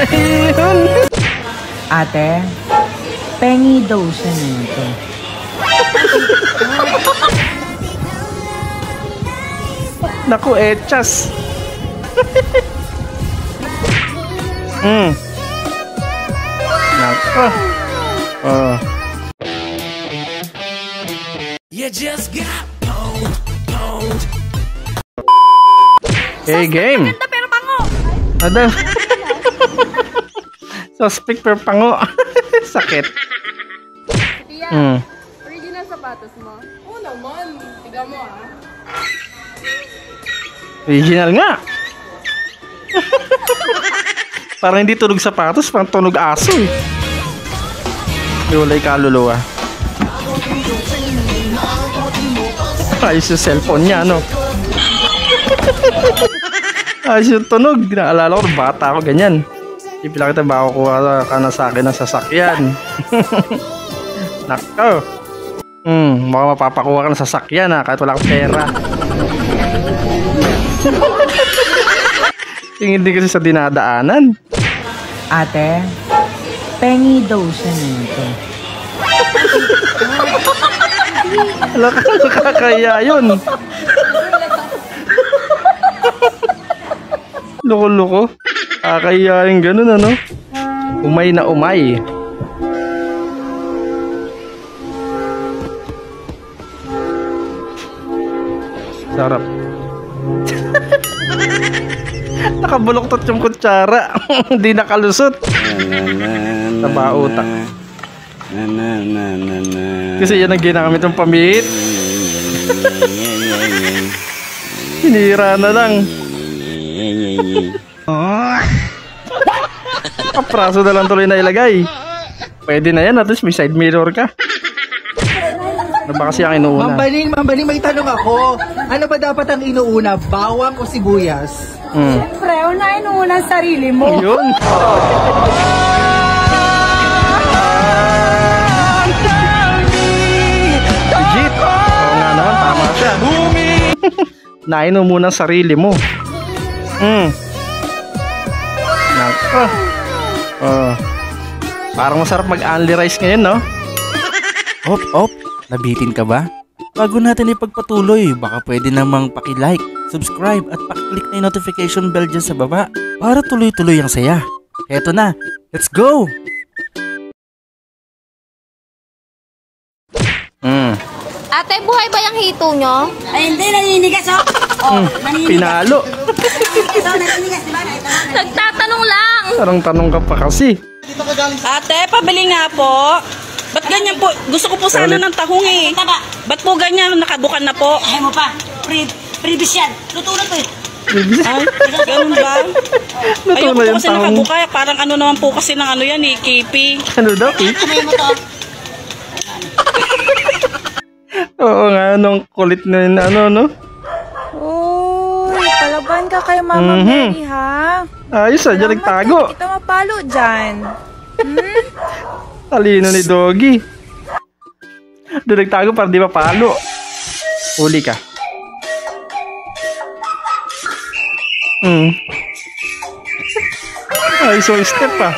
Ayun. Ate, pengi daw siya nito. Naku, echas. Naku. Oh. You just got pwned. Hey, game. Maganda pero pango. Ada. Suspect pero pango. Sakit. Tia, original sapatos mo? Oo naman. Tiga mo ah. Original nga. Parang hindi tunog sapatos, parang tunog aso eh. Iwalay kaluluwa. Ayos yung cellphone niya, no? Ayos yung tunog. Naalala ko, bata ako, ganyan. Ipila kita, baka kuha ka na sa akin ng sasakyan. Nako. Baka mapapakuha ka ng sasakyan ha, kahit wala kang pera. Tingin din kasi sa dinadaanan. Ate, pengi daw siya nito. Nakakaya yun. Loko-loko. Kakaya yung ganun, ano? Umay na umay. Sarap. Nakabuloktot yung kutsara. Hindi nakalusot. Taba utak. Kasi yan ang ginamit ng pamihit. Hinira na lang. Kapraso na lang tuloy na ilagay. Pwede na yan, at least may side mirror ka. Ano ba kasi ang inuuna? Mambaling, may tanong ako. Ano ba dapat ang inuuna? Bawang o sibuyas? Siyempre, unahin mo muna ang sarili mo. Yun. Legit. Oo nga naman, tama siya. Nain mo muna ang sarili mo. Nako. Parang masarap mag-only rice ngayon, no? Op, nabitin ka ba? Bago natin ipagpatuloy, baka pwede namang paki-like, subscribe at paki-click na yung notification bell dyan sa baba para tuloy-tuloy ang saya. Eto na, let's go! Ate, buhay ba yung hito nyo? Ay, hindi, naninigas oh. Naninigas. Pinalo. Ito, naninigas, diba? Nagtatanong lang. Tanong ka pa kasi. Ate, pabili nga po. Ba't ganyan po? Gusto ko po sana ng tahong eh. Ba't po ganyan? Nakabukan na po. Ay mo pa. Previous yan. Luto na to eh. Ay, ganun ba? Ayoko po kasi nakabuka. Parang ano naman po kasi ng ano yan eh, kipi. Ano daw, kipi? Ano mo to? Oo nga, anong kulit na yun, ano, no? Uy, palaban ka kay Mama Mary, ha? Ayos ah, dyan nagtago. Kita mapalo dyan. Talino ni Doggy. Doon nagtago para di mapalo. Uli ka. Ayos yung step ah.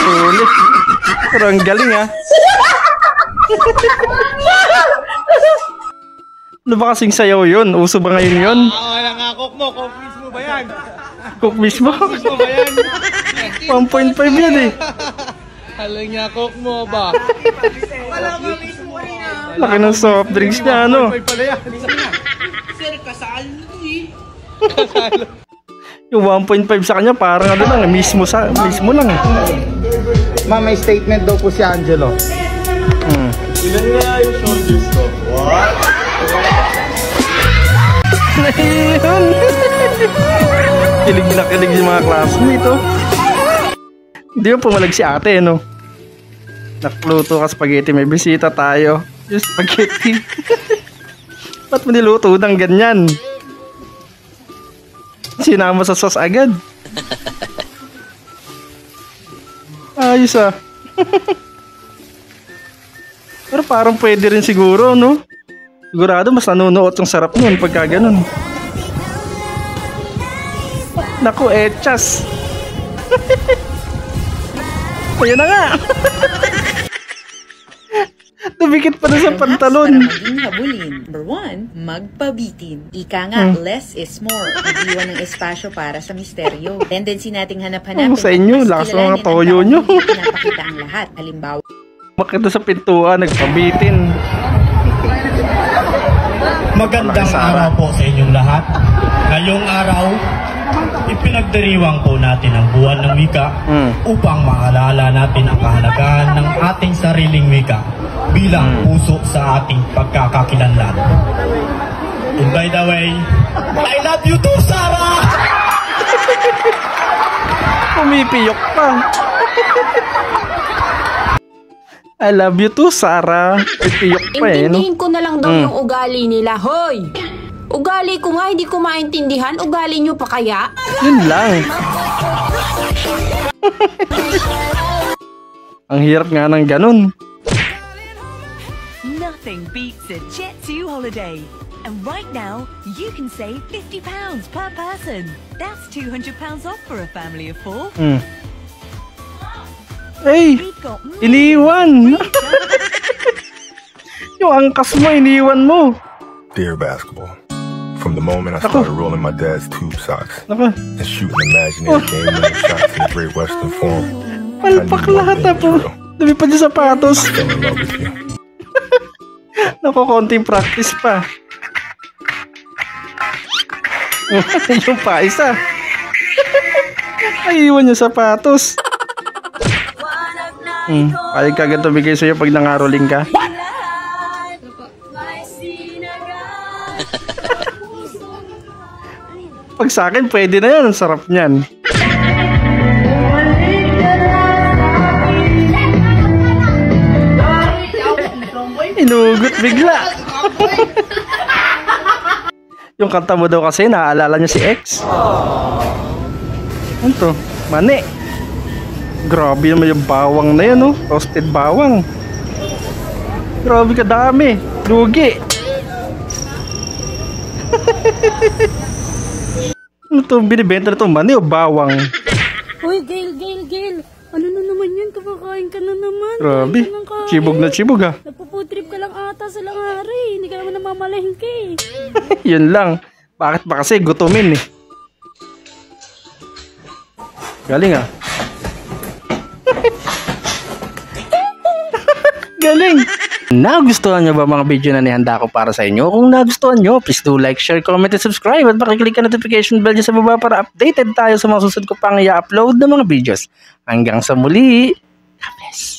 Uli. Pero ang galing ah. Ano ba kasing sayaw yun? Uso ba ngayon yun? Wala nga, cook mo. Cook mismo ba yan? Cook mismo? Cook mismo ba yan? 1.5 yan eh. Alam niya, cook mo ba? Wala ba mismo rin Laki ng soft drinks niya, ano? May pala yan. Sir, kasal na eh. Yung 1.5 sa kanya parang ano lang, mismo lang. Ma'am, may statement daw po si Angelo. Ilan nga yung shoulders ko? What? Ayun. Kilig na kilig yung mga classmate, oh. Hindi mo pumalag si ate, no? Nakluto ka spaghetti, may bisita tayo. Yung spaghetti. Ba't mo niluto ng ganyan? Sinama sa sauce agad. Ayos ah. Pero parang pwede rin siguro, no? Sigurado mas nanunuot yung sarap nun pagka ganun. Naku, echas. Ayun na nga. Dumikit pa na sa pantalon. Para maging habulin. Number 1, magpabitin. Ika nga, less is more. Mag-iwan ng espasyo para sa misteryo. Tendency nating hanap-hanapin. Sa inyo, lakas ng mga toyo nyo. Pinapakita ang lahat. Halimbawa, Makita sa pintuan, nagpabitin. Magandang araw po sa inyong lahat. Ngayong araw, ipinagdiriwang po natin ang buwan ng wika upang maalala natin ang kahalagahan ng ating sariling wika bilang puso sa ating pagkakakilanlan. And by the way, I love you too, Sarah! Pumipiyok pa. I love you too, Sarah. Pipiyok pa eh, no? Intindihin ko na lang daw yung ugali nila. Hoy! Ugali ko nga, hindi ko maintindihan. Ugali nyo pa kaya? Yun lang. Ang hirap nga ng ganun. Nothing beats a Jet2 holiday. And right now, you can save £50 per person. That's £200 off for a family of 4. Hey! Iniwan! Yung angkas mo, iniwan mo. Dear basketball, from the moment I started rolling my dad's tube socks and shooting imaginary game-winning shots in the Great Western Forum, Palpak lahat na po. Dami pa dyan sapatos. I fell in love with you. Naku, konting practice pa. Yung pa isa. Ay, iwan yung sapatos. Payag ka agad tumigay sa'yo pag nangaroling ka. Pag sa akin, pwede na yan. Ang sarap niyan. Inugot bigla. Yung kanta mo daw kasi, naaalala niya si X. Ano to? Mani. Grabe naman yung bawang na yan, oh. Roasted bawang. Grabe kadami. Lugi. Ano to? Binibenta na to, mani o bawang? Uy, Gail. Ano na naman yan? Kumakain ka na naman. Grabe. Chibog na chibog, ha. Nagpuputrip ka lang ata sa langari. Hindi ka naman namamalengke. Yun lang. Bakit ba kasi gutumin eh? Galing ah. Galing. Nagustuhan nyo ba mga video na nihanda ko para sa inyo? Kung nagustuhan nyo, please do like, share, comment, and subscribe. At pakiclick ang notification bell dyan sa baba para updated tayo sa mga susunod ko pang i-upload na mga videos. Hanggang sa muli. God bless.